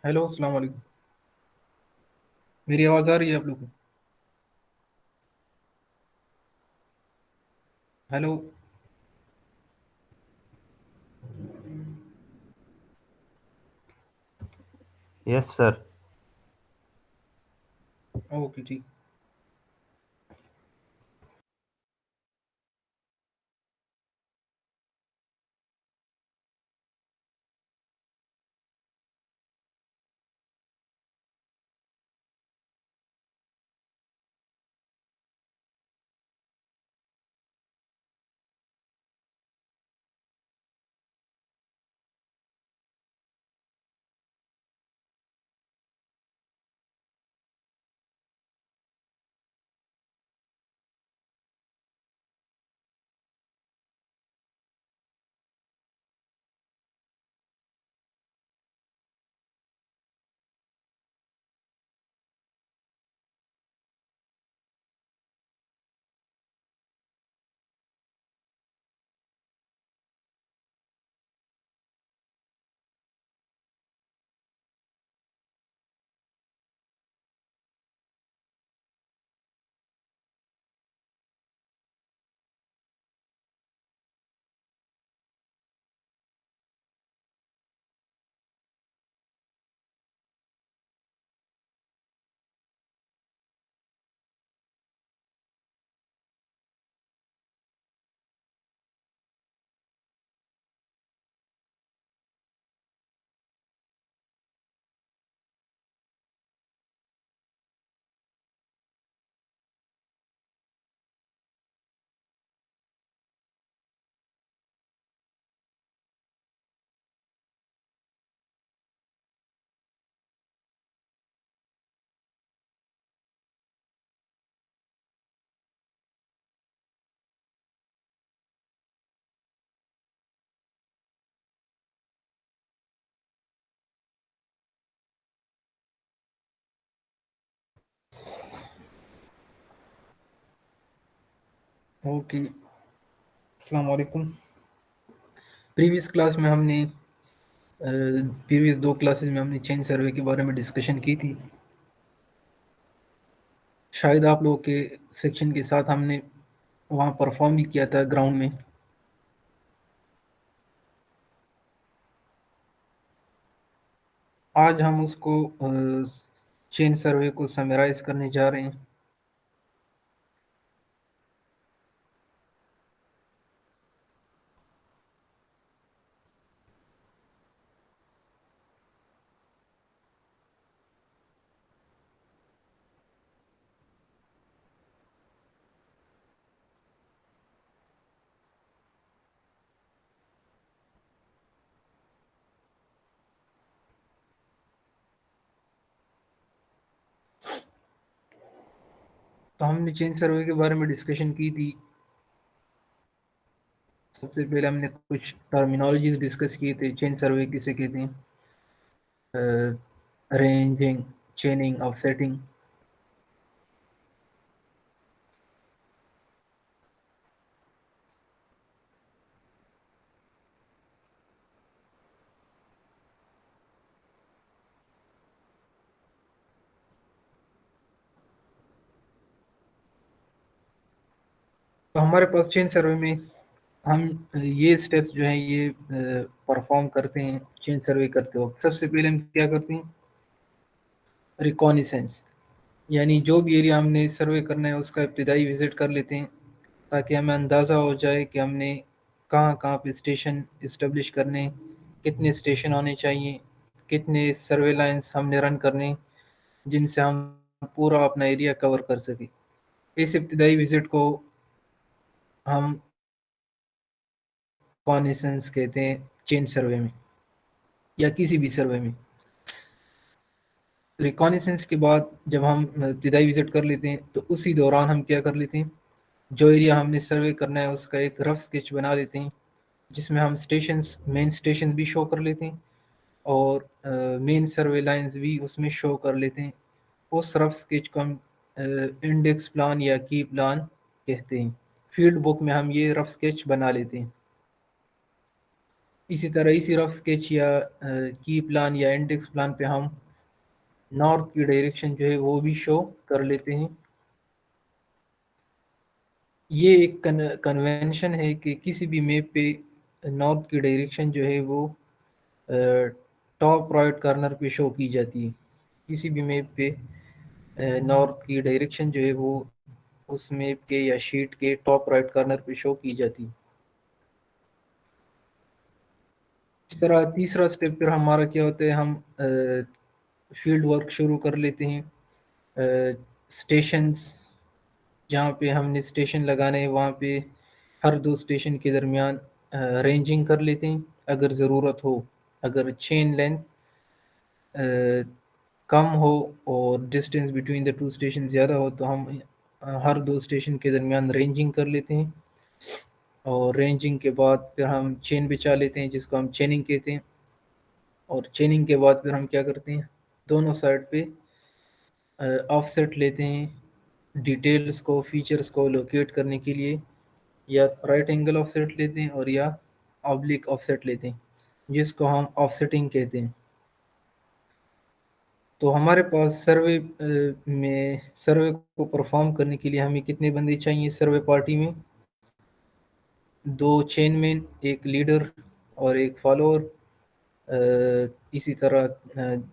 Hello, अस्सलाम वालेकुम। मेरी आवाज़ आ रही है आप लोग को? हेलो। Yes sir. ओके, ठीक। ओके, अस्सलाम वालेकुम। प्रीवियस क्लास में हमने प्रीवियस दो क्लासेस में हमने चेन सर्वे के बारे में डिस्कशन की थी। शायद आप लोगों के सेक्शन के साथ हमने वहाँ परफॉर्म भी किया था ग्राउंड में। आज हम उसको चेन सर्वे को समराइज करने जा रहे हैं। तो हमने चेन सर्वे के बारे में डिस्कशन की थी। सबसे पहले हमने कुछ टर्मिनोलॉजीज डिस्कस किए थे। चेन सर्वे किसे कहते हैं, रेंजिंग, चेनिंग, ऑफसेटिंग। तो हमारे पास चेन सर्वे में हम ये स्टेप्स जो हैं ये परफॉर्म करते हैं। चेन सर्वे करते वक्त सबसे पहले हम क्या करते हैं, रिकॉनिसेंस, यानी जो भी एरिया हमने सर्वे करना है उसका इब्तदाई विजिट कर लेते हैं, ताकि हमें अंदाज़ा हो जाए कि हमने कहाँ कहाँ पे स्टेशन इस्टेब्लिश करने हैं, कितने स्टेशन होने चाहिए, कितने सर्वे लाइंस हमने रन करने हैं, जिनसे हम पूरा अपना एरिया कवर कर सकें। इस इब्तदाई विजिट को हम कॉनिसेंस कहते हैं चेन सर्वे में या किसी भी सर्वे में। रिकॉनिसेंस के बाद जब हम इब्तदाई विजिट कर लेते हैं तो उसी दौरान हम क्या कर लेते हैं, जो एरिया हमने सर्वे करना है उसका एक रफ स्केच बना लेते हैं, जिसमें हम स्टेशंस, मेन स्टेशन भी शो कर लेते हैं और मेन सर्वे लाइंस भी उसमें शो कर लेते हैं। उस रफ स्केच को हम इंडेक्स प्लान या की प्लान कहते हैं। फील्ड बुक में हम ये रफ स्केच बना लेते हैं। इसी तरह इसी रफ स्केच या की प्लान या इंडेक्स प्लान पे हम नॉर्थ की डायरेक्शन जो है वो भी शो कर लेते हैं। ये एक कन्वेंशन है कि किसी भी मैप पे नॉर्थ की डायरेक्शन जो है वो टॉप राइट कॉर्नर पे शो की जाती है। किसी भी मैप पे नॉर्थ की डायरेक्शन जो है वो उस मैप के या शीट के टॉप राइट कॉर्नर पे शो की जाती है। इस तरह तीसरा स्टेप फिर हमारा क्या होता है, हम फील्ड वर्क शुरू कर लेते हैं। स्टेशंस जहाँ पे हमने स्टेशन लगाने हैं वहाँ पे हर दो स्टेशन के दरमियान रेंजिंग कर लेते हैं अगर ज़रूरत हो। अगर चेन लेंथ कम हो और distance between the two station ज़्यादा हो तो हम हर दो स्टेशन के दरमियान रेंजिंग कर लेते हैं। और रेंजिंग के बाद फिर हम चेन बिछा लेते हैं जिसको हम चेनिंग कहते हैं। और चेनिंग के बाद फिर हम क्या करते हैं, दोनों साइड पे ऑफसेट लेते हैं डिटेल्स को, फीचर्स को लोकेट करने के लिए। या राइट एंगल ऑफसेट लेते हैं और या ऑब्लिक ऑफसेट लेते हैं जिसको हम ऑफसेटिंग कहते हैं। तो हमारे पास में सर्वे को परफॉर्म करने के लिए हमें कितने बंदे चाहिए सर्वे पार्टी में? दो चेनमैन, एक लीडर और एक फॉलोअर। इसी तरह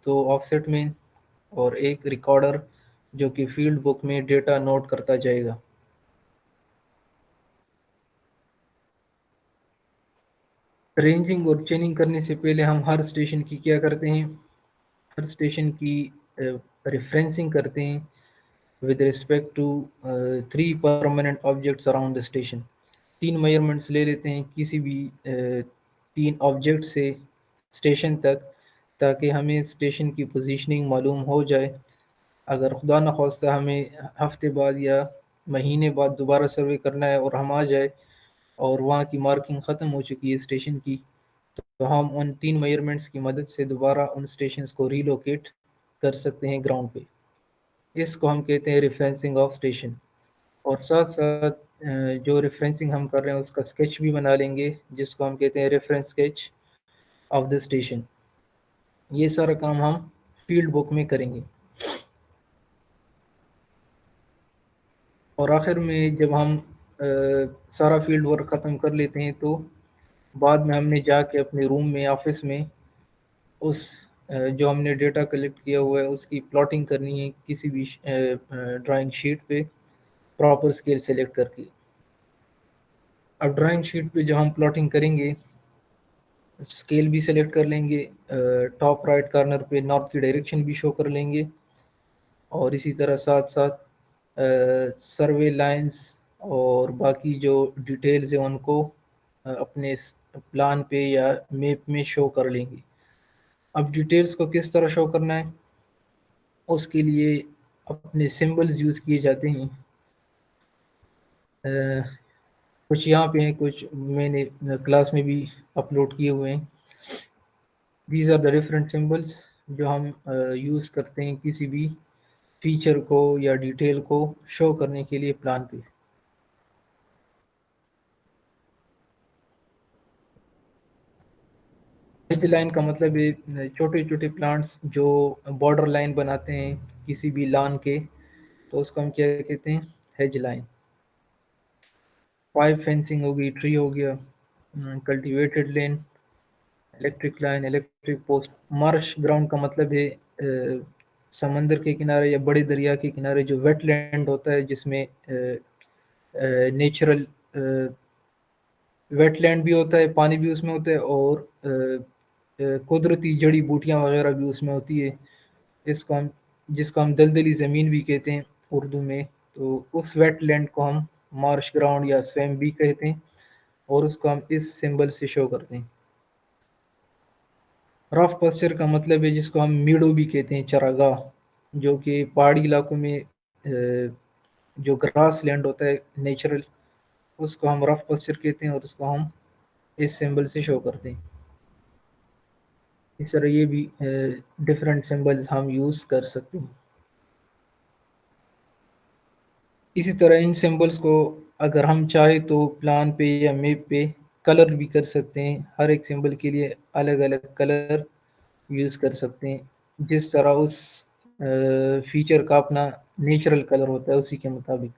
दो ऑफसेट मैन और एक रिकॉर्डर जो कि फील्ड बुक में डेटा नोट करता जाएगा। रेंजिंग और चेनिंग करने से पहले हम हर स्टेशन की क्या करते हैं, हर स्टेशन की रेफरेंसिंग करते हैं with respect to three permanent objects around the station. तीन मेजरमेंट्स ले लेते हैं किसी भी तीन ऑब्जेक्ट से स्टेशन तक, ताकि हमें स्टेशन की पोजीशनिंग मालूम हो जाए। अगर खुदा न खास्ता हमें हफ्ते बाद या महीने बाद दोबारा सर्वे करना है और हम आ जाए और वहाँ की मार्किंग ख़त्म हो चुकी है स्टेशन की, तो हम उन तीन मेजरमेंट्स की मदद से दोबारा उन स्टेशंस को रीलोकेट कर सकते हैं ग्राउंड पे। इसको हम कहते हैं रेफरेंसिंग ऑफ स्टेशन। और साथ साथ जो रेफरेंसिंग हम कर रहे हैं उसका स्केच भी बना लेंगे जिसको हम कहते हैं reference sketch of the station. ये सारा काम हम फील्ड बुक में करेंगे। और आखिर में जब हम सारा फील्ड वर्क ख़त्म कर लेते हैं तो बाद में हमने जाके अपने रूम में, ऑफिस में उस जो हमने डेटा कलेक्ट किया हुआ है उसकी प्लॉटिंग करनी है किसी भी ड्राइंग शीट पे प्रॉपर स्केल सेलेक्ट करके। अब ड्राइंग शीट पे जब हम प्लॉटिंग करेंगे स्केल भी सेलेक्ट कर लेंगे, टॉप राइट कॉर्नर पे नॉर्थ की डायरेक्शन भी शो कर लेंगे और इसी तरह साथ साथ सर्वे लाइंस और बाकी जो डिटेल्स हैं उनको अपने प्लान पे या मैप में शो कर लेंगे। अब डिटेल्स को किस तरह शो करना है, उसके लिए अपने सिंबल्स यूज़ किए जाते हैं। कुछ यहाँ पे हैं, कुछ मैंने क्लास में भी अपलोड किए हुए हैं। These are the different symbols जो हम यूज़ करते हैं किसी भी फीचर को या डिटेल को शो करने के लिए प्लान पे। एज लाइन का मतलब है छोटे छोटे प्लांट्स जो बॉर्डर लाइन बनाते हैं किसी भी लॉन के, तो उसको हम क्या कहते हैं, हेज लाइन। पाइप फेंसिंग हो गई, ट्री हो गया, cultivated land, electric line, electric post. Marsh ground का मतलब है समंदर के किनारे या बड़े दरिया के किनारे जो वेटलैंड होता है जिसमें नेचुरल वेटलैंड भी होता है, पानी भी उसमें होता है और कुदरती जड़ी बूटियां वगैरह भी उसमें होती है। इसको हम जिसको हम दलदली ज़मीन भी कहते हैं उर्दू में, तो उस वेटलैंड को हम मार्श ग्राउंड या स्वैम भी कहते हैं और उसको हम इस सिंबल से शो करते हैं। रफ पास्चर का मतलब है जिसको हम मीडो भी कहते हैं, चरागाह, जो कि पहाड़ी इलाकों में जो ग्रास लैंड होता है नेचुरल, उसको हम रफ पास्चर कहते हैं और उसको हम इस सिंबल से शो करते हैं। इस तरह ये भी डिफरेंट सिंबल्स हम यूज़ कर सकते हैं। इसी तरह इन सिंबल्स को अगर हम चाहे तो प्लान पे या मैप पे कलर भी कर सकते हैं, हर एक सिंबल के लिए अलग अलग कलर यूज़ कर सकते हैं, जिस तरह उस फीचर का अपना नेचुरल कलर होता है उसी के मुताबिक।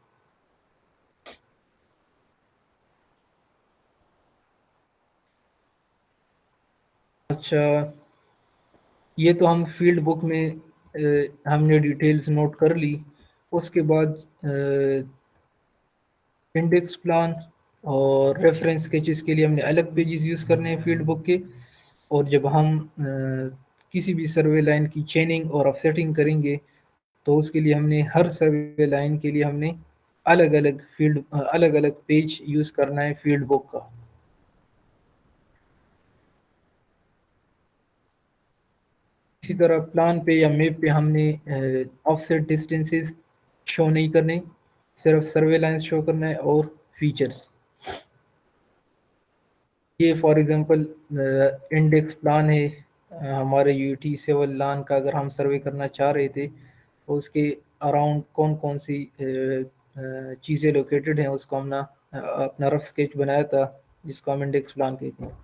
अच्छा, ये तो हम फील्ड बुक में हमने डिटेल्स नोट कर ली। उसके बाद इंडेक्स प्लान और रेफरेंस स्केचेस के लिए हमने अलग पेजेस यूज़ करने हैं फील्ड बुक के। और जब हम किसी भी सर्वे लाइन की चेनिंग और ऑफसेटिंग करेंगे तो उसके लिए हमने हर सर्वे लाइन के लिए हमने अलग अलग पेज यूज़ करना है फील्ड बुक का। इसी तरह प्लान पे या मैप पे हमने ऑफसेट डिस्टेंसेस शो नहीं करने, सिर्फ सर्वे लाइंस शो करना है और फीचर्स। ये फॉर एग्जांपल इंडेक्स प्लान है हमारे यूटी सेवल लान का, अगर हम सर्वे करना चाह रहे थे तो उसके अराउंड कौन कौन सी चीज़ें लोकेटेड हैं उसको हमने अपना रफ स्केच बनाया था, जिसको हम इंडेक्स प्लान कहते हैं।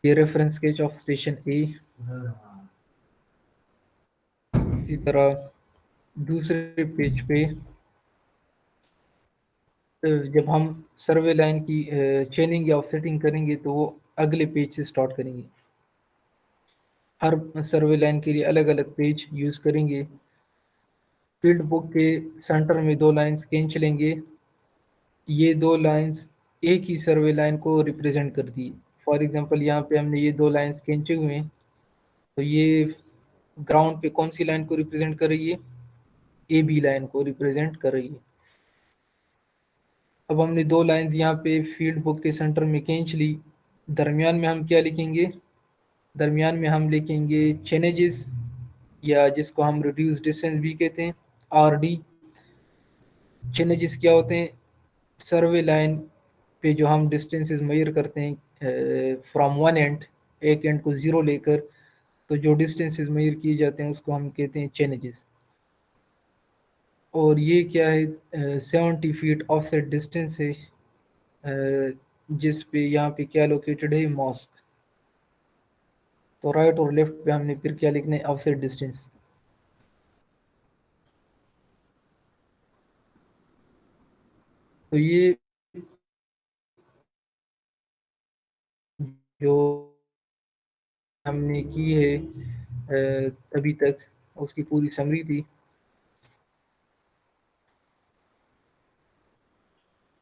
ये रेफरेंस स्केच ऑफ स्टेशन ए। इसी तरह दूसरे पेज पे जब हम सर्वे लाइन की चेनिंग या ऑफसेटिंग करेंगे तो वो अगले पेज से स्टार्ट करेंगे। हर सर्वे लाइन के लिए अलग अलग पेज यूज़ करेंगे। फील्ड बुक के सेंटर में दो लाइंस खींच लेंगे। ये दो लाइंस एक ही सर्वे लाइन को रिप्रेजेंट करती है। फॉर एग्जांपल यहाँ पे हमने ये दो लाइंस खींचे हुए हैं, तो ये ग्राउंड पे कौन सी लाइन को रिप्रेजेंट कर रही है? ए बी लाइन को रिप्रेजेंट कर रही है। अब हमने दो लाइंस यहाँ पे फील्ड बुक के सेंटर में खींच ली। दरमियान में हम क्या लिखेंगे? दरमियान में हम लिखेंगे चेनेजेस, या जिसको हम रिड्यूस डिस्टेंस भी कहते हैं, आर डी। चेनेजेस क्या होते हैं? सर्वे लाइन पे जो हम डिस्टेंसेस मेजर करते हैं फ्रॉम वन एंड, एक एंड को ज़ीरो लेकर, तो जो डिस्टेंसेस मेजर किए जाते हैं उसको हम कहते हैं चेनेजेस। और ये क्या है? 70 फीट ऑफसेट डिस्टेंस है, जिस पे यहाँ पे क्या लोकेटेड है? मॉस्क। तो राइट और लेफ्ट पे हमने फिर क्या लिखना है? Offset distance. तो ये जो हमने की है अभी तक, उसकी पूरी समरी थी।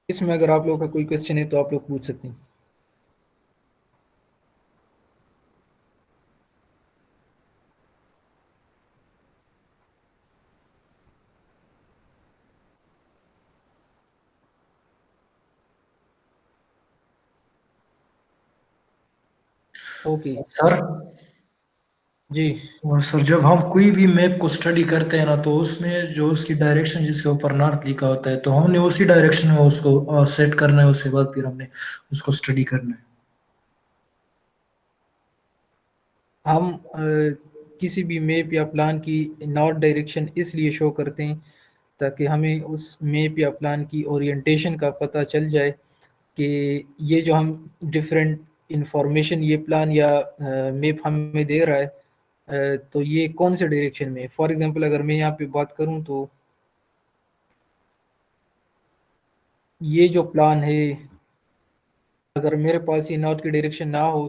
इसमें अगर आप लोगों का कोई क्वेश्चन है तो आप लोग पूछ सकते हैं। Okay sir. जी। और सर, जब हम कोई भी मैप को स्टडी करते हैं ना, तो उसमें जो उसकी डायरेक्शन जिसके ऊपर नॉर्थ लिखा होता है, तो हमने उसी डायरेक्शन में उसको सेट करना है। उसके बाद फिर हमने उसको स्टडी करना है। हम किसी भी मैप या प्लान की नॉर्थ डायरेक्शन इसलिए शो करते हैं ताकि हमें उस मैप या प्लान की ओरिएंटेशन का पता चल जाए कि ये जो हम डिफरेंट इंफॉर्मेशन ये प्लान या मैप हमें दे रहा है, तो ये कौन से डायरेक्शन में है। फॉर एग्जांपल अगर मैं यहाँ पे बात करूँ तो ये जो प्लान है, अगर मेरे पास ये नॉर्थ की डायरेक्शन ना हो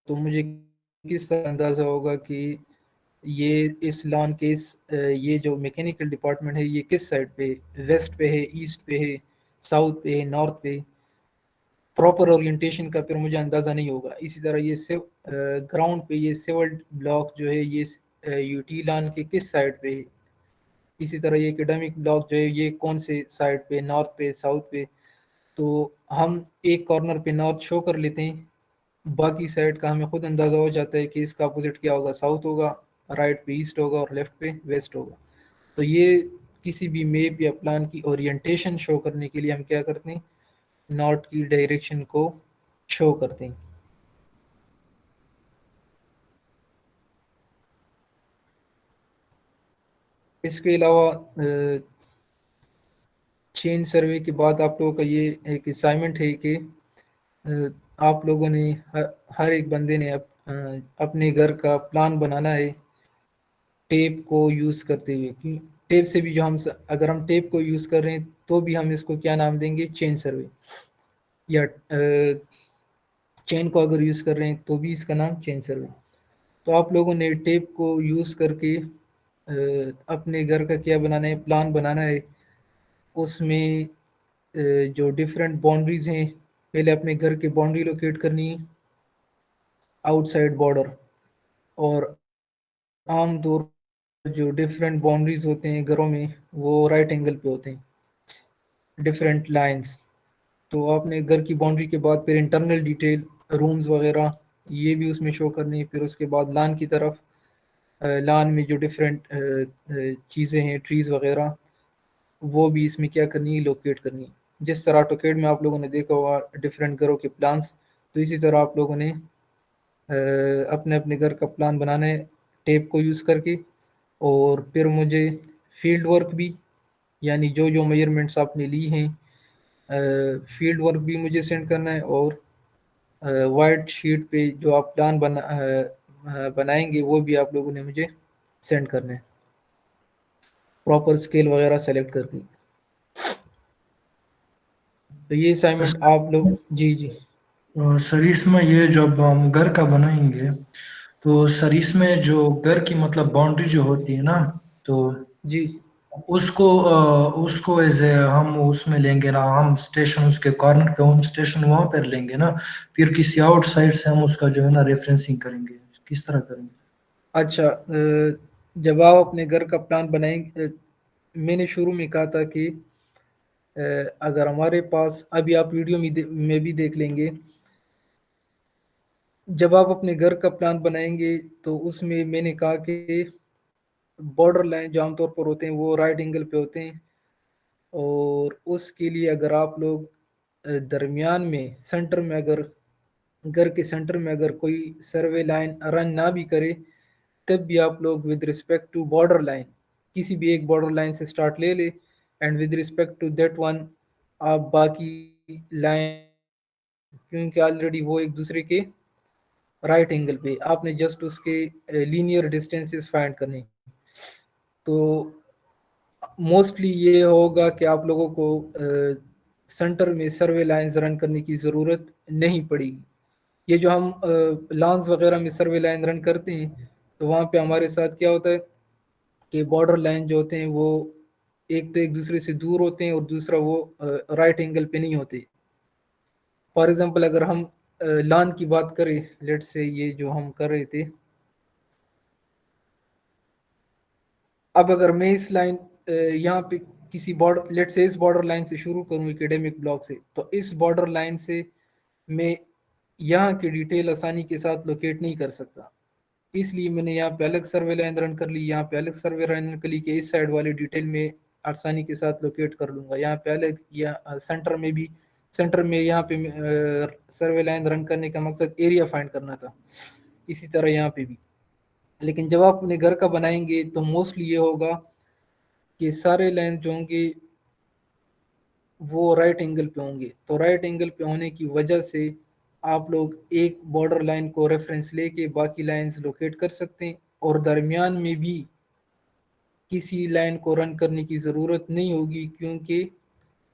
तो मुझे किस तरह अंदाज़ा होगा कि ये इस लॉन के ये जो मैकेनिकल डिपार्टमेंट है ये किस साइड पे? वेस्ट पे है, ईस्ट पे है, साउथ पे है, नॉर्थ पे? प्रॉपर ओरिएंटेशन का फिर मुझे अंदाज़ा नहीं होगा। इसी तरह ये सिव ग्राउंड पे ये सिवल ब्लॉक जो है ये यूटी लॉन के किस साइड पे है? इसी तरह ये एकेडमिक ब्लॉक जो है ये कौन से साइड पे? नॉर्थ पे, साउथ पे? तो हम एक कॉर्नर पे नॉर्थ शो कर लेते हैं, बाकी साइड का हमें खुद अंदाज़ा हो जाता है कि इसका अपोजिट क्या होगा? साउथ होगा, राइट पे ईस्ट होगा और लेफ्ट पे वेस्ट होगा। तो ये किसी भी मैप या प्लान की ओरिएंटेशन शो करने के लिए हम क्या करते हैं? नॉर्थ की डायरेक्शन को शो करते हैं। इसके अलावा चेन सर्वे के बाद आप लोगों का ये एक असाइनमेंट है कि आप लोगों ने हर एक बंदे ने अपने घर का प्लान बनाना है टेप को यूज़ करते हुए, कि टेप से भी जो अगर हम टेप को यूज़ कर रहे हैं तो भी हम इसको क्या नाम देंगे, चेन सर्वे, या चेन को अगर यूज़ कर रहे हैं तो भी इसका नाम चेन सर्वे। तो आप लोगों ने टेप को यूज़ करके अपने घर का क्या बनाना है, प्लान बनाना है। उसमें जो डिफरेंट बाउंड्रीज हैं, पहले अपने घर की बाउंड्री लोकेट करनी है, आउटसाइड बॉर्डर, और आम तौर पर जो डिफरेंट बाउंड्रीज होते हैं घरों में वो राइट एंगल पे होते हैं, डिफरेंट लाइंस। तो आपने घर की बाउंड्री के बाद फिर इंटरनल डिटेल, रूम्स वगैरह, ये भी उसमें शो करनी है। फिर उसके बाद लान की तरफ, लान में जो डिफरेंट चीज़ें हैं, ट्रीज़ वगैरह, वो भी इसमें क्या करनी है, लोकेट करनी है। जिस तरह ऑटोकेड में आप लोगों ने देखा हुआ डिफरेंट घरों के प्लान्स, तो इसी तरह आप लोगों ने अपने अपने घर का प्लान बनाना है टेप को यूज़ करके। और फिर मुझे फील्ड वर्क भी, यानी जो जो मेजरमेंट्स आपने ली हैं, फील्ड वर्क भी मुझे सेंड करना है। और वाइट शीट पे जो आप प्लान बनाएंगे वो भी आप लोगों ने मुझे सेंड करना है, प्रॉपर स्केल वगैरह सेलेक्ट करके। तो ये असाइनमेंट आप लोग, जी जी सर इसमें ये जब हम घर का बनाएंगे तो सर इसमें जो घर की मतलब बाउंड्री जो होती है ना, तो जी। उसको एज ए हम उसमें लेंगे ना, हम स्टेशन उसके कॉर्नर पे हम स्टेशन वहां पर लेंगे ना, फिर किसी आउटसाइड से हम उसका जो है ना रेफरेंसिंग करेंगे, किस तरह करेंगे? अच्छा, जब आप अपने घर का प्लान बनाएंगे, मैंने शुरू में कहा था कि अगर हमारे पास, अभी आप वीडियो में भी देख लेंगे, जब आप अपने घर का प्लान बनाएंगे तो उसमें मैंने कहा कि बॉर्डर लाइन जो आमतौर पर होते हैं वो राइट एंगल पे होते हैं। और उसके लिए अगर आप लोग दरमियान में, सेंटर में, अगर घर के सेंटर में अगर कोई सर्वे लाइन रन ना भी करे, तब भी आप लोग with respect to border line, किसी भी एक बॉर्डर लाइन से स्टार्ट ले ले, and with respect to that one आप बाकी लाइन, क्योंकि ऑलरेडी वो एक दूसरे के राइट एंगल पे, आपने जस्ट उसके लीनियर डिस्टेंसेस फाइंड करने। तो मोस्टली ये होगा कि आप लोगों को सेंटर में सर्वे लाइंस रन करने की ज़रूरत नहीं पड़ेगी। ये जो हम लॉन्स वगैरह में सर्वे लाइन रन करते हैं, तो वहाँ पे हमारे साथ क्या होता है कि बॉर्डर लाइन जो होते हैं वो एक तो एक दूसरे से दूर होते हैं, और दूसरा वो राइट एंगल पे नहीं होते। फॉर एग्जांपल अगर हम लॉन की बात करें, लेट से ये जो हम कर रहे थे, अब अगर मैं इस लाइन यहाँ पे किसी बॉर्डर, लेट से इस बॉर्डर लाइन से शुरू करूँ एकेडमिक ब्लॉक से, तो इस बॉर्डर लाइन से मैं यहाँ की डिटेल आसानी के साथ लोकेट नहीं कर सकता। इसलिए मैंने यहाँ पे अलग सर्वे लाइन रन कर ली, यहाँ पे अलग सर्वे लाइन रन कर ली कि इस साइड वाली डिटेल में आसानी के साथ लोकेट कर लूँगा। यहाँ पे अलग, या सेंटर में भी, सेंटर में यहाँ पे सर्वे लाइन रन करने का मकसद एरिया फाइंड करना था, इसी तरह यहाँ पे भी। लेकिन जब आप अपने घर का बनाएंगे तो मोस्टली ये होगा कि सारे लाइन जो होंगे वो राइट एंगल पे होंगे। तो राइट एंगल पे होने की वजह से आप लोग एक बॉर्डर लाइन को रेफरेंस लेके बाकी लाइंस लोकेट कर सकते हैं, और दरमियान में भी किसी लाइन को रन करने की ज़रूरत नहीं होगी, क्योंकि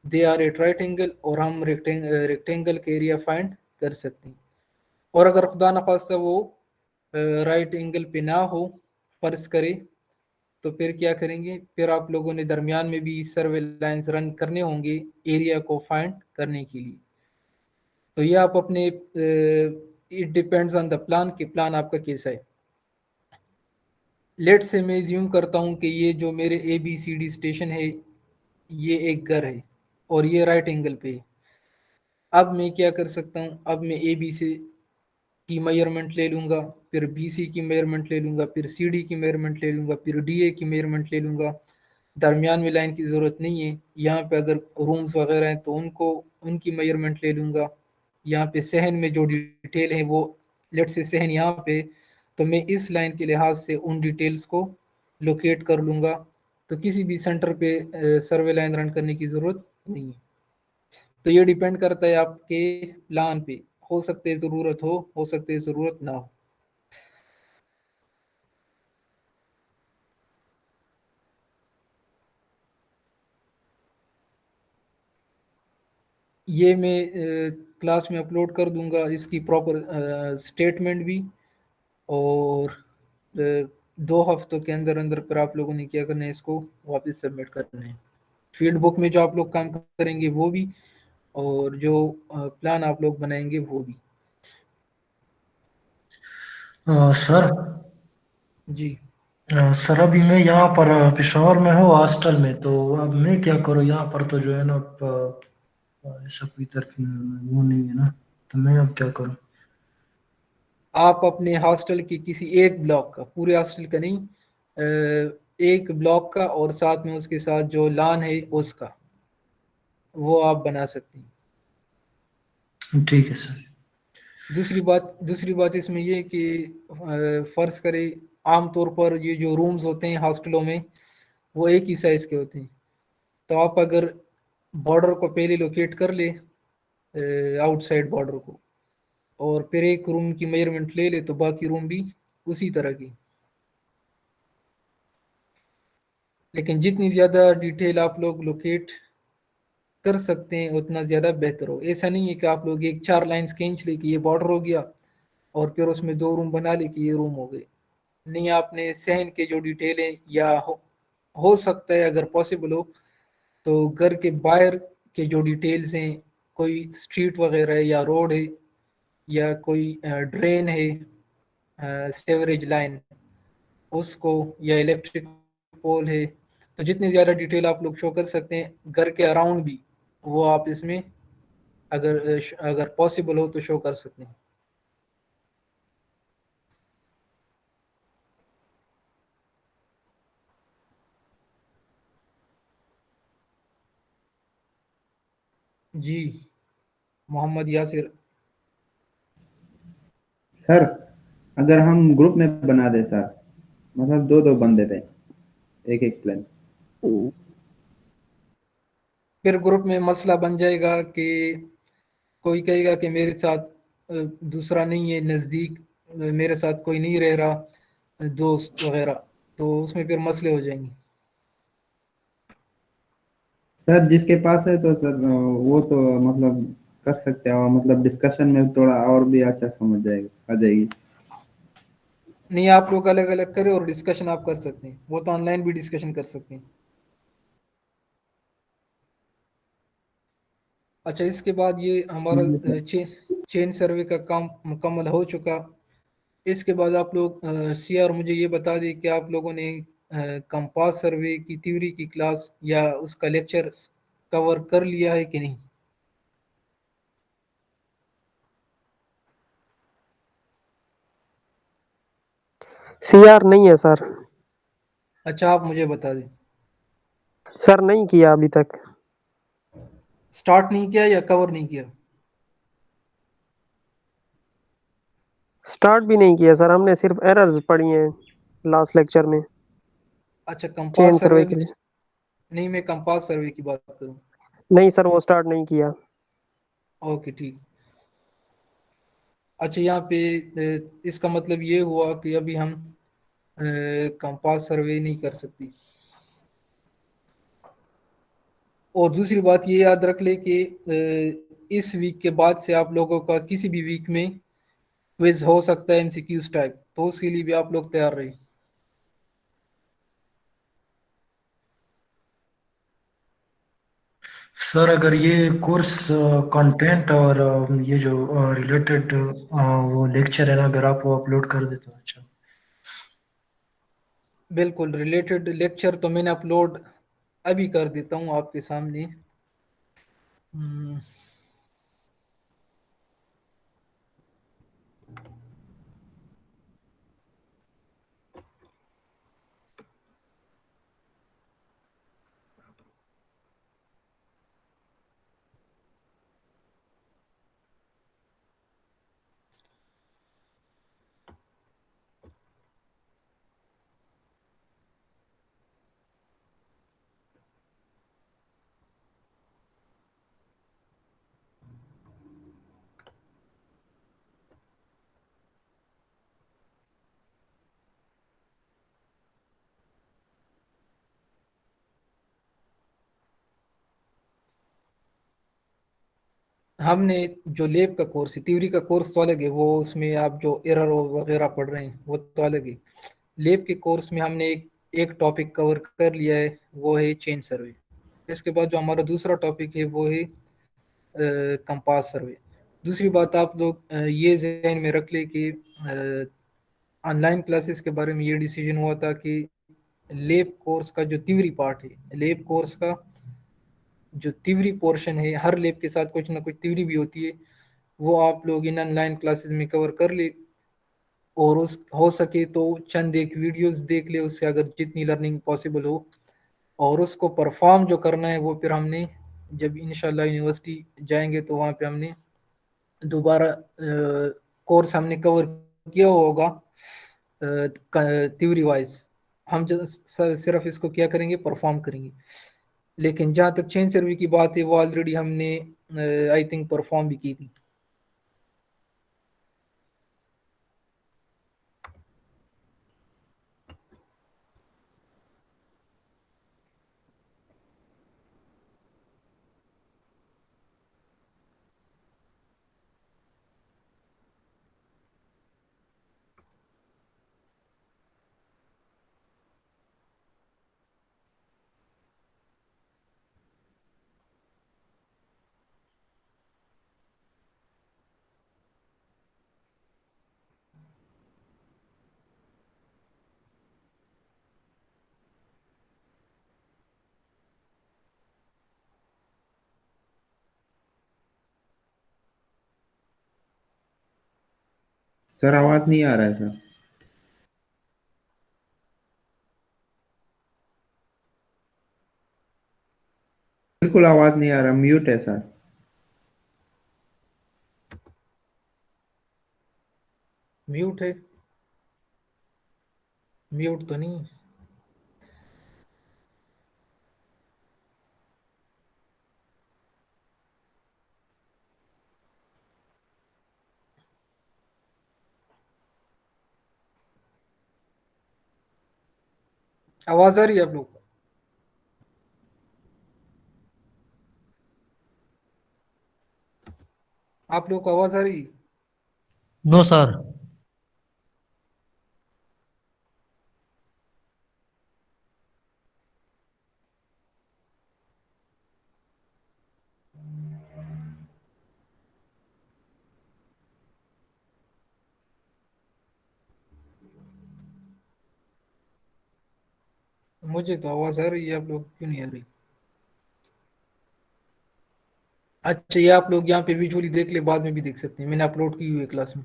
they are at right angle, और हम रेक्टेंगल के एरिया फाइंड कर सकते हैं। और अगर खुदा न खास्ता वो राइट एंगल पे ना हो, फर्ज करे, तो फिर क्या करेंगे, फिर आप लोगों ने दरमियान में भी सर्वे लाइंस रन करने होंगे एरिया को फाइंड करने के लिए। तो ये आप अपने, it depends on the plan, कि प्लान आपका कैसा है। लेट से मैं ज्यूम करता हूँ कि ये जो मेरे ABCD स्टेशन है, ये एक घर है और ये राइट एंगल पे है। अब मैं क्या कर सकता हूँ, अब मैं AB से की मेजरमेंट ले लूँगा, फिर BC की मेजरमेंट ले लूँगा, फिर CD की मेजरमेंट ले लूँगा, फिर DA की मेजरमेंट ले लूँगा। दरमियान में लाइन की ज़रूरत नहीं है। यहाँ पे अगर रूम्स वगैरह हैं तो उनको, उनकी मेजरमेंट ले लूँगा। यहाँ पे सहन में जो डिटेल है वो, लेट से सहन यहाँ पे, तो मैं इस लाइन के लिहाज से उन डिटेल्स को लोकेट कर लूँगा। तो किसी भी सेंटर पे सर्वे लाइन रन करने की ज़रूरत नहीं है। तो ये डिपेंड करता है आपके प्लान पे, हो सकते है ज़रूरत हो सकते है ज़रूरत ना हो। ये मैं क्लास में अपलोड कर दूंगा, इसकी प्रॉपर स्टेटमेंट भी। और 2 हफ्तों के अंदर अंदर फिर आप लोगों ने क्या करना है, इसको वापस सबमिट करना है। फील्ड बुक में जो आप लोग काम करेंगे वो भी, और जो प्लान आप लोग बनाएंगे वो भी। सर जी। सर अभी मैं यहाँ पर पेशावर में हूँ हॉस्टल में, तो अब मैं क्या करूँ यहाँ पर, तो जो है ना ऐसा कोई वो नहीं है ना, तो मैं अब क्या करूँ? आप अपने हॉस्टल की किसी एक ब्लॉक का, पूरे हॉस्टल का नहीं, एक ब्लॉक का और साथ में उसके साथ जो लान है उसका, वो आप बना सकते हैं। ठीक है सर। दूसरी बात इसमें ये कि फर्ज करें आमतौर पर ये जो रूम्स होते हैं हॉस्टलों में वो एक ही साइज़ के होते हैं। तो आप अगर बॉर्डर को पहले लोकेट कर ले, आउटसाइड बॉर्डर को, और फिर एक रूम की मेजरमेंट ले ले, तो बाकी रूम भी उसी तरह की। लेकिन जितनी ज़्यादा डिटेल आप लोग लोकेट कर सकते हैं उतना ज़्यादा बेहतर हो। ऐसा नहीं है कि आप लोग एक 4 लाइन्स खींच ले कि ये बॉर्डर हो गया और फिर उसमें 2 रूम बना ले कि ये रूम हो गए। नहीं, आपने सहन के जो डिटेल है, या हो सकता है अगर पॉसिबल हो तो घर के बाहर के जो डिटेल्स हैं, कोई स्ट्रीट वगैरह है या रोड है या कोई ड्रेन है, सेवरेज लाइन उसको, या इलेक्ट्रिक पोल है, तो जितनी ज़्यादा डिटेल आप लोग शो कर सकते हैं घर के अराउंड भी, वो आप इसमें अगर अगर पॉसिबल हो तो शो कर सकते हैं। जी, मोहम्मद यासिर। सर अगर हम ग्रुप में बना दे सर, मतलब दो दो बंदे थे, एक एक प्लान। फिर ग्रुप में मसला बन जाएगा कि कोई कहेगा कि मेरे साथ दूसरा नहीं है नज़दीक, मेरे साथ कोई नहीं रह रहा दोस्त वगैरह, तो उसमें फिर मसले हो जाएंगे। सर जिसके पास है तो सर वो तो मतलब कर सकते हैं, और मतलब डिस्कशन में थोड़ा और भी अच्छा समझ जाएगा, आ जाएगी। नहीं, आप लोग अलग अलग करें और डिस्कशन आप कर सकते हैं, वो तो ऑनलाइन भी डिस्कशन कर सकते हैं। अच्छा, इसके बाद ये हमारा ठीक है सर। चेन सर्वे का काम मुकम्मल हो चुका। इसके बाद आप लोग सी आर मुझे ये बता दें कि आप लोगों ने कंपास सर्वे की थ्योरी की क्लास या उसका लेक्चर कवर कर लिया है कि नहीं। सीआर नहीं है सर। अच्छा, आप मुझे बता दें। सर नहीं किया अभी तक। स्टार्ट नहीं किया या कवर नहीं किया। स्टार्ट भी नहीं किया सर, हमने सिर्फ एरर्स पढ़ी हैं लास्ट लेक्चर में अच्छा, चेन कंपास सर्वे सर्वे भी। के लिए। नहीं, मैं कंपास सर्वे की बात करूँ। नहीं सर, वो स्टार्ट नहीं किया। ओके, ठीक। अच्छा, यहाँ पे इसका मतलब ये हुआ कि अभी हम कंपास सर्वे नहीं कर सकती। और दूसरी बात ये याद रख ले कि इस वीक के बाद से आप लोगों का किसी भी वीक में क्विज हो सकता है एमसीक्यूज टाइप, तो उसके लिए भी आप लोग तैयार रहे। सर अगर ये कोर्स कंटेंट और ये जो रिलेटेड वो लेक्चर है ना, अगर आप वो अपलोड कर दे तो अच्छा। बिल्कुल, रिलेटेड लेक्चर तो मैंने अपलोड अभी कर देता हूँ आपके सामने। हम्म, हमने जो लैब का कोर्स है, थ्योरी का कोर्स तो अलग है, वो उसमें आप जो एरर वगैरह पढ़ रहे हैं वो तो अलग है। लैब के कोर्स में हमने एक टॉपिक कवर कर लिया है, वो है चेन सर्वे। इसके बाद जो हमारा दूसरा टॉपिक है वो है कंपास सर्वे। दूसरी बात आप लोग ये जहन में रख ले कि ऑनलाइन क्लासेस के बारे में ये डिसीजन हुआ था कि लैब कोर्स का जो थ्योरी पार्ट है, लैब कोर्स का जो थ्योरी पोर्शन है, हर लैब के साथ कुछ ना कुछ थ्योरी भी होती है, वो आप लोग इन ऑनलाइन क्लासेस में कवर कर ले। और उस हो सके तो चंद एक वीडियोस देख ले उससे, अगर जितनी लर्निंग पॉसिबल हो। और उसको परफॉर्म जो करना है वो फिर हमने जब इंशाल्लाह यूनिवर्सिटी जाएंगे तो वहाँ पे हमने दोबारा कोर्स हमने कवर किया होगा थ्योरी वाइज। हम जो सिर्फ इसको क्या करेंगे, परफॉर्म करेंगे। लेकिन जहाँ तक चेन सर्वे की बात है वो ऑलरेडी हमने आई थिंक परफॉर्म भी की थी। सर आवाज नहीं आ रहा है सर। बिल्कुल आवाज नहीं आ रहा, म्यूट है सर। म्यूट है? म्यूट तो नहीं। आवाज आ रही है आप लोग को? आप लोग को आवाज आ रही है? No sir. मुझे तो आवाज आ रही है, आप लोग क्यों नहीं आ रही? अच्छा, ये आप लोग यहाँ पे विजुअली देख ले, बाद में भी देख सकते हैं, मैंने अपलोड की हुई है क्लास में।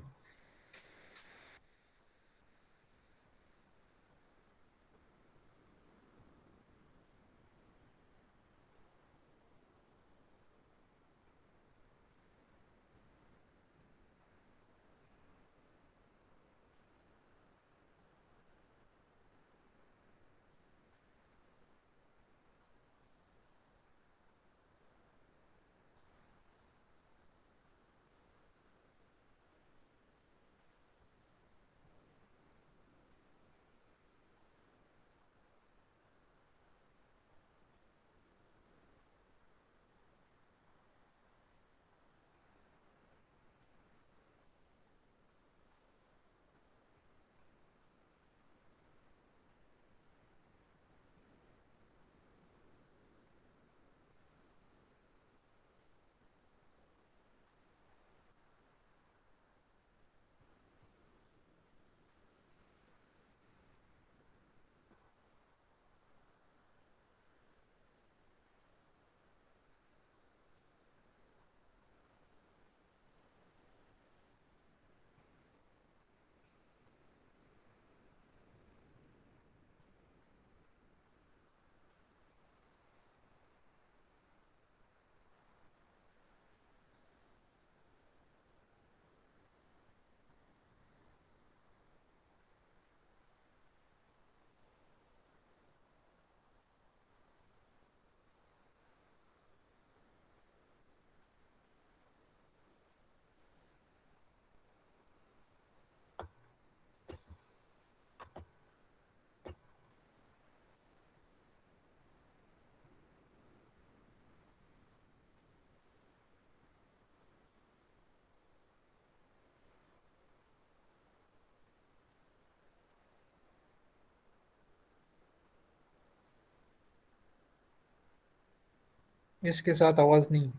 इसके साथ आवाज़ नहीं।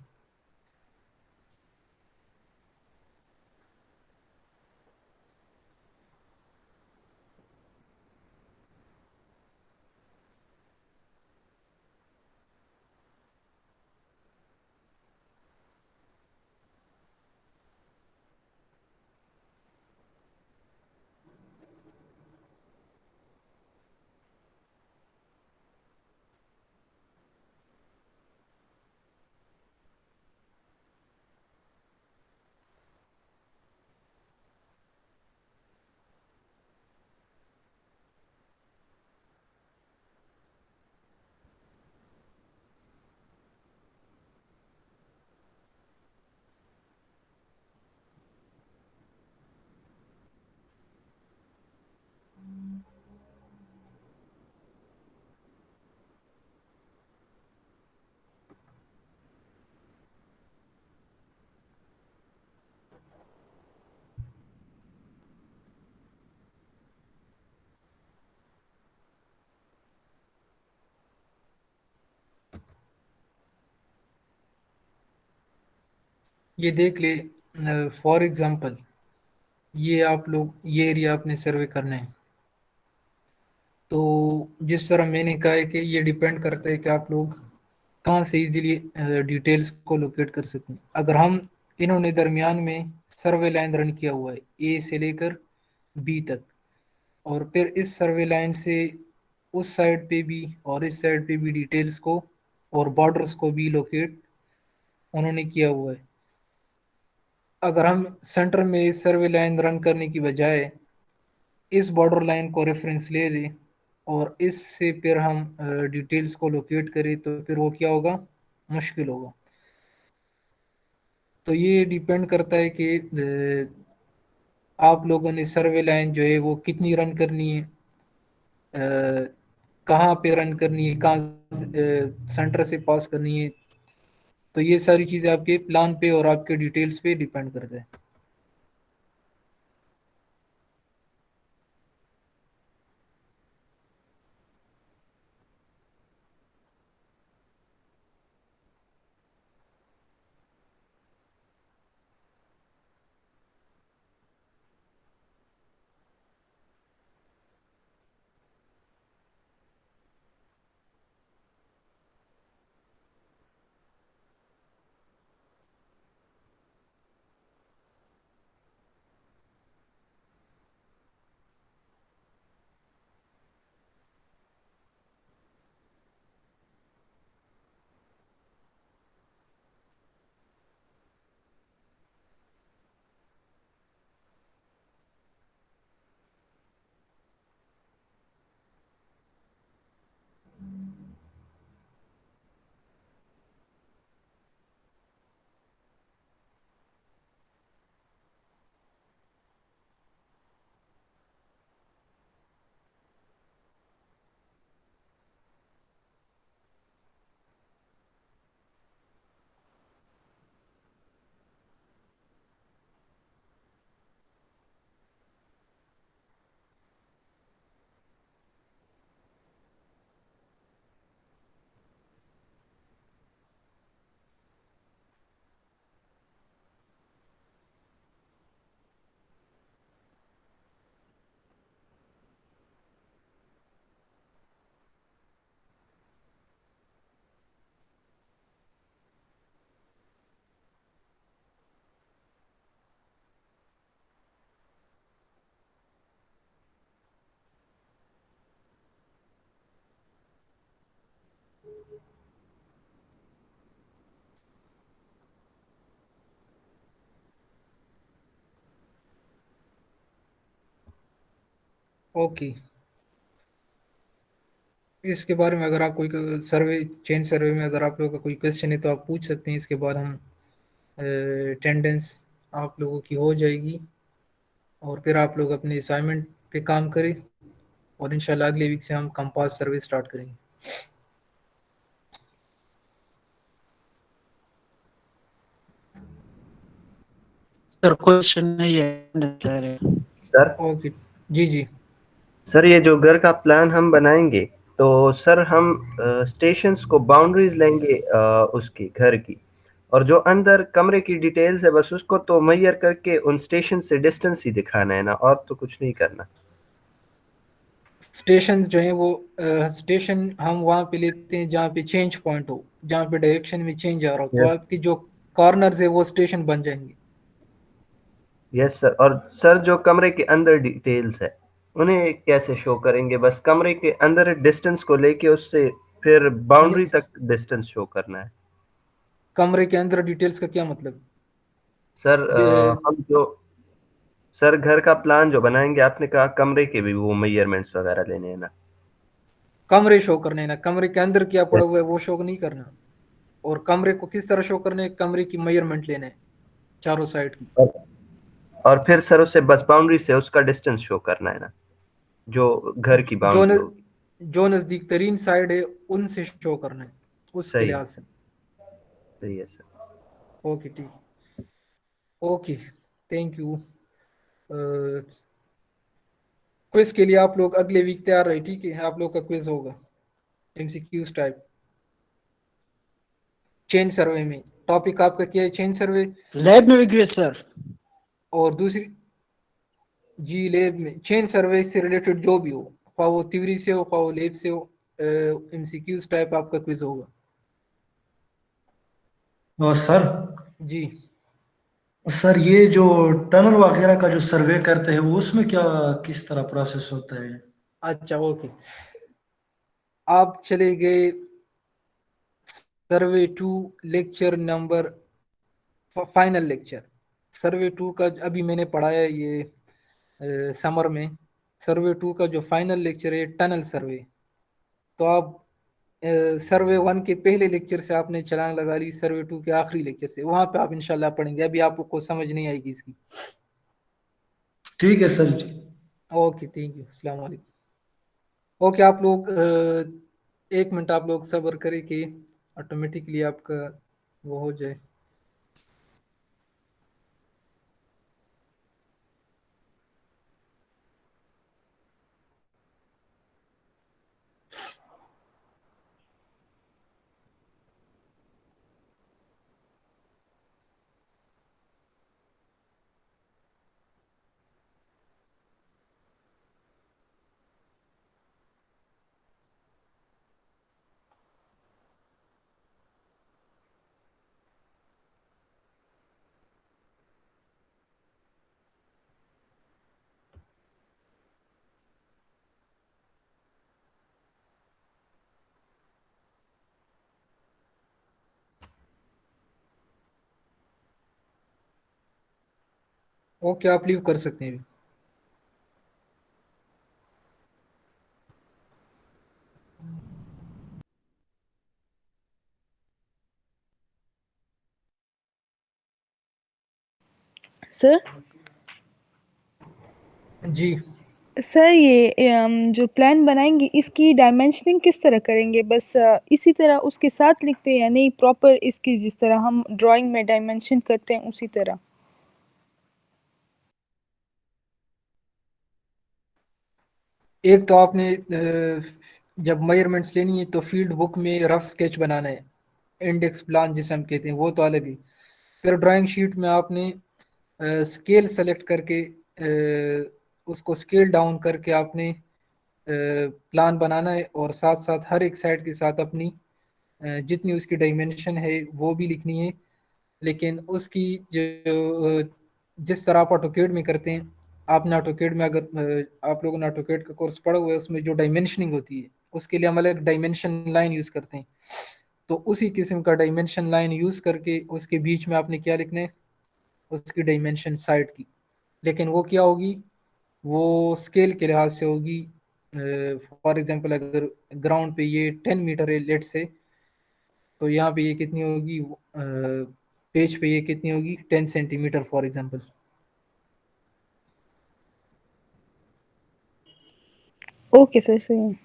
ये देख ले, फॉर एग्जांपल ये आप लोग ये एरिया आपने सर्वे करना है, तो जिस तरह मैंने कहा है कि ये डिपेंड करता है कि आप लोग कहाँ से इजीली डिटेल्स को लोकेट कर सकते हैं। अगर हम इन्होंने दरमियान में सर्वे लाइन रन किया हुआ है ए से लेकर बी तक, और फिर इस सर्वे लाइन से उस साइड पे भी और इस साइड पे भी डिटेल्स को और बॉर्डर्स को भी लोकेट उन्होंने किया हुआ है। अगर हम सेंटर में सर्वे लाइन रन करने की बजाय इस बॉर्डर लाइन को रेफरेंस ले लें और इससे फिर हम डिटेल्स को लोकेट करें, तो फिर वो क्या होगा, मुश्किल होगा। तो ये डिपेंड करता है कि आप लोगों ने सर्वे लाइन जो है वो कितनी रन करनी है, कहाँ पे रन करनी है, कहाँ सेंटर से पास करनी है। तो ये सारी चीज़ें आपके प्लान पे और आपके डिटेल्स पे डिपेंड करता है। ओके, इसके बारे में अगर आप कोई सर्वे चेंज सर्वे में अगर आप लोगों का कोई क्वेश्चन है तो आप पूछ सकते हैं। इसके बाद हम अटेंडेंस आप लोगों की हो जाएगी और फिर आप लोग अपने असाइनमेंट पे काम करें और इंशाल्लाह अगले वीक से हम कंपास सर्वे स्टार्ट करेंगे। सर क्वेश्चन नहीं है सर। ओके जी जी। सर ये जो घर का प्लान हम बनाएंगे तो सर हम स्टेशंस को बाउंड्रीज लेंगे उसकी घर की, और जो अंदर कमरे की डिटेल्स है बस उसको तो मैयर करके उन स्टेशन से डिस्टेंस ही दिखाना है ना, और तो कुछ नहीं करना। स्टेशन जो है वो स्टेशन हम वहाँ पे लेते हैं जहाँ पे चेंज पॉइंट हो, जहाँ पे डायरेक्शन में चेंज आ रहा हो, तो यस आपकी जो कॉर्नर्स है वो स्टेशन बन जाएंगे। Yes sir. और सर जो कमरे के अंदर डिटेल्स है उन्हें कैसे शो करेंगे? बस कमरे के अंदर डिस्टेंस को लेके उससे फिर बाउंड्री नहीं, तक डिस्टेंस शो करना है। कमरे के अंदर डिटेल्स का क्या मतलब? सर ये हम जो सर घर का प्लान जो बनाएंगे, आपने कहा कमरे के भी वो मेजरमेंट्स वगैरह लेने हैं ना। कमरे शो करने हैं ना, कमरे के अंदर क्या पड़ा Yes. हुआ है वो शो नहीं करना। और कमरे को किस तरह शो करने है, कमरे की मेजरमेंट लेने हैं चारों साइड की। और और फिर सर उसे बस बाउंड्री से उसका डिस्टेंस शो करना है ना, जो घर की जो बाउंड्री न, होगी। जो नजदीक तरीन साइड है उनसे शो करना है, उसके सही लिहाज से। सही है सर। ओके ठीक। Okay, thank you. क्विज के लिए आप लोग अगले वीक तैयार रहे, ठीक है? आप लोग का क्विज होगा एमसीक्यूज टाइप, चेन सर्वे में। टॉपिक आपका क्या है? Chain survey. लैब में भी गए सर? और दूसरी, जी लेब में चेन सर्वे से रिलेटेड जो भी हो, ख्वाह वो थ्योरी से हो ख्वाह वो लेब से हो, एमसीक्यूज टाइप आपका क्विज होगा। और सर, जी। सर ये जो टनल वगैरह का जो सर्वे करते हैं वो उसमें क्या किस तरह प्रोसेस होता है? अच्छा ओके, आप चले गए survey two lecture number, final lecture survey two का अभी मैंने पढ़ाया है ये समर में। सर्वे टू का जो फाइनल लेक्चर है टनल सर्वे। तो आप सर्वे वन के पहले लेक्चर से आपने छलांग लगा ली सर्वे टू के आखिरी लेक्चर से, वहां पे आप इंशाल्लाह पढ़ेंगे, अभी आपको समझ नहीं आएगी इसकी। ठीक है सर। ओके थैंक यू, अस्सलाम वालेकुम। ओके आप लोग 1 मिनट आप लोग सब्र करें कि ऑटोमेटिकली आपका वो हो जाए। ओके आप लीव कर सकते हैं। सर जी। सर ये जो प्लान बनाएंगे इसकी डायमेंशनिंग किस तरह करेंगे? बस इसी तरह उसके साथ लिखते हैं या नहीं, प्रॉपर इसकी जिस तरह हम ड्राइंग में डायमेंशन करते हैं उसी तरह? एक तो आपने जब मेजरमेंट्स लेनी है तो फील्ड बुक में रफ स्केच बनाना है, इंडेक्स प्लान जिसे हम कहते हैं, वो तो अलग ही। फिर ड्राइंग शीट में आपने स्केल सेलेक्ट करके उसको स्केल डाउन करके आपने प्लान बनाना है, और साथ साथ हर एक साइड के साथ अपनी जितनी उसकी डायमेंशन है वो भी लिखनी है। लेकिन उसकी जो जिस तरह आप ऑटोकेड में करते हैं, आपने ऑटोकेड में अगर आप लोगों ने ऑटोकेड का कोर्स पढ़ा हुआ है, उसमें जो डायमेंशनिंग होती है उसके लिए हम अलग डायमेंशन लाइन यूज करते हैं। तो उसी किस्म का डायमेंशन लाइन यूज करके उसके बीच में आपने क्या लिखना है, उसकी डायमेंशन साइड की। लेकिन वो क्या होगी, वो स्केल के लिहाज से होगी। फॉर एग्जांपल अगर ग्राउंड पे ये 10 मीटर है लेट से, तो यहाँ पे ये कितनी होगी, पेज पे ये कितनी होगी, 10 centimetre for example. Okay sir, सही है।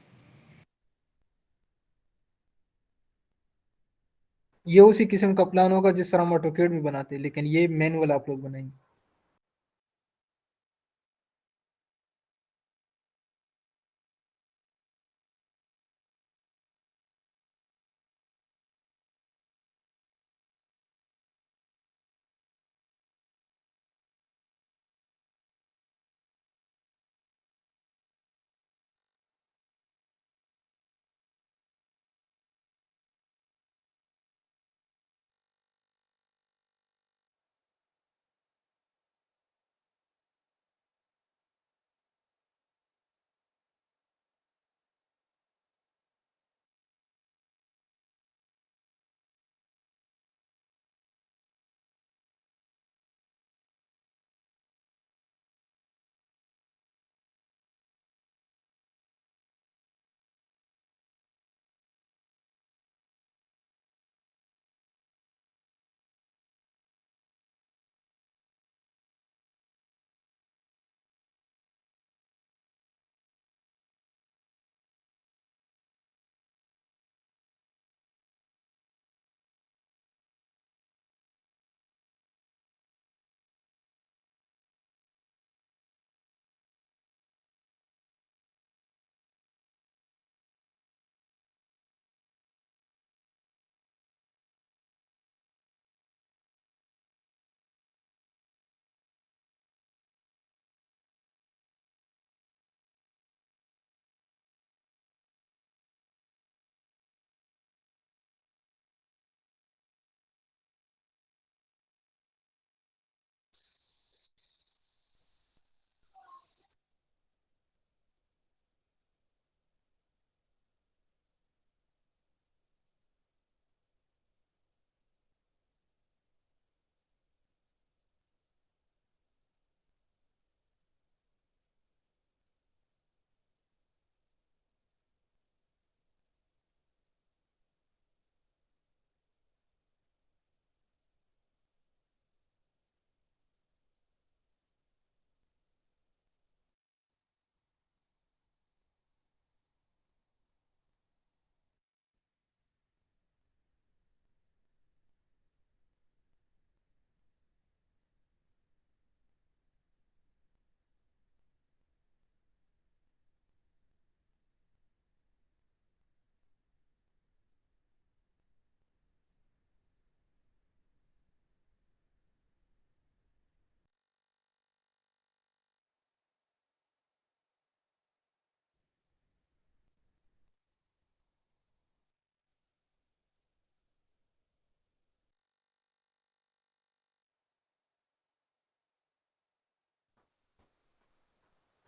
ये उसी किस्म का प्लान होगा जिस तरह हम ऑटोकेड में बनाते हैं, लेकिन ये मैनुअल आप लोग बनाएंगे।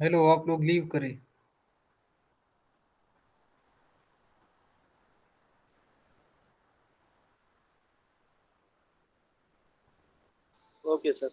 हेलो, आप लोग लीव करें। Okay sir.